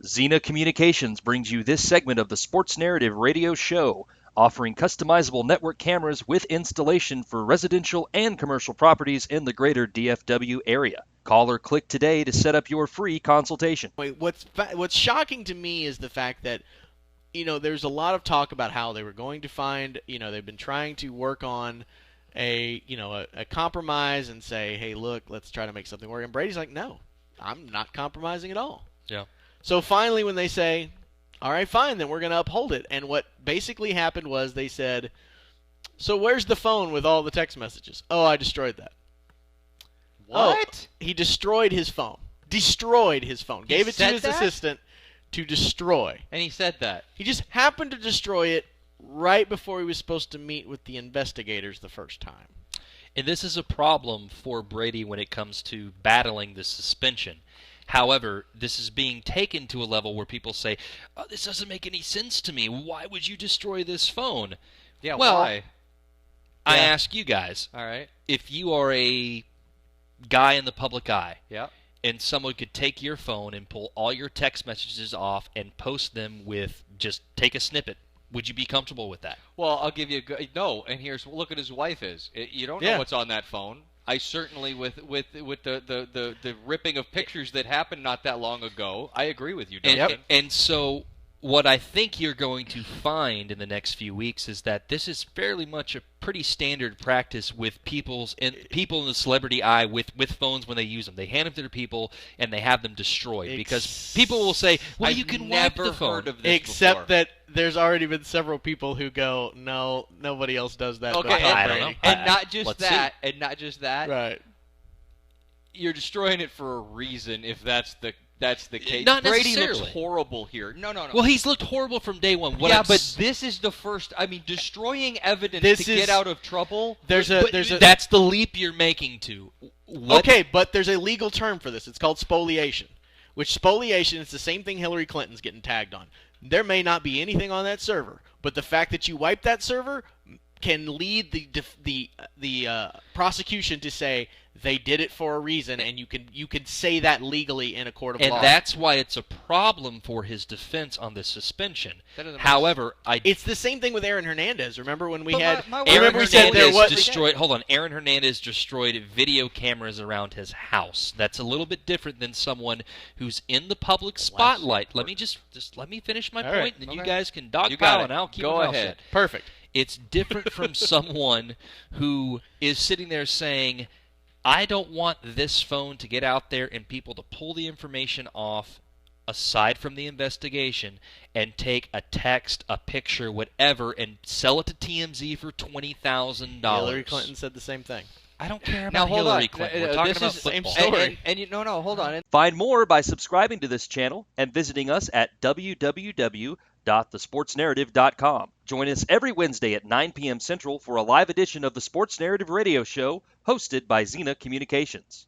Xena Communications brings you this segment of the Sports Narrative Radio Show, offering customizable network cameras with installation for residential and commercial properties in the greater DFW area. Call or click today to set up your free consultation. What's shocking to me is the fact that, there's a lot of talk about how they were going to find, they've been trying to work on a compromise and say, hey, look, let's try to make something work. And Brady's like, no, I'm not compromising at all. Yeah. So finally, when they say, all right, fine, then we're going to uphold it. And what basically happened was they said, so where's the phone with all the text messages? Oh, I destroyed that. What? Oh, he destroyed his phone. Gave it to his assistant to destroy. And he said that. He just happened to destroy it right before he was supposed to meet with the investigators the first time. And this is a problem for Brady when it comes to battling the suspension. However, this is being taken to a level where people say, oh, this doesn't make any sense to me. Why would you destroy this phone? Yeah, well, why? I ask you guys. All right. If you are a guy in the public eye, yeah, and someone could take your phone and pull all your text messages off and post them with just take a snippet, would you be comfortable with that? Well, I'll give you no. And look at his wife is. You don't know what's on that phone. I certainly with the ripping of pictures that happened not that long ago. I agree with you, Duncan. And so what I think you're going to find in the next few weeks is that this is fairly much a pretty standard practice with people in the celebrity eye with phones when they use them. They hand them to their people and they have them destroyed because people will say, "Well, you can wipe the phone." Heard of this Except before. that there's already been several people who go, "No, nobody else does that." Okay, but Tom I don't Brady." know. And not just Let's that. see. And not just that. Right. You're destroying it for a reason. If that's the case. Not Brady necessarily. looks horrible here. No. Well, he's looked horrible from day one. But this is the first. I mean, destroying evidence to get out of trouble. There's a that's the leap you're making to. Okay, but there's a legal term for this. It's called spoliation, which spoliation is the same thing Hillary Clinton's getting tagged on. There may not be anything on that server, but the fact that you wipe that server can lead the prosecution to say they did it for a reason, and you can say that legally in a court of law. And that's why it's a problem for his defense on the suspension. However, it's the same thing with Aaron Hernandez. Remember when we had Aaron we said there Hernandez was destroyed. Hold on, Aaron Hernandez destroyed video cameras around his house. That's a little bit different than someone who's in the public spotlight. Let me just let me finish my point, and then you guys can dogpile, and I'll keep Go my mouth ahead. shut. Perfect. It's different from someone who is sitting there saying, I don't want this phone to get out there and people to pull the information off aside from the investigation and take a text, a picture, whatever, and sell it to TMZ for $20,000. Hillary Clinton said the same thing. I don't care Now about hold Hillary on. Clinton. We're talking This about is football. story. No, hold on. Find more by subscribing to this channel and visiting us at www.thesportsnarrative.com. Join us every Wednesday at 9 p.m. Central for a live edition of the Sports Narrative Radio Show hosted by Xena Communications.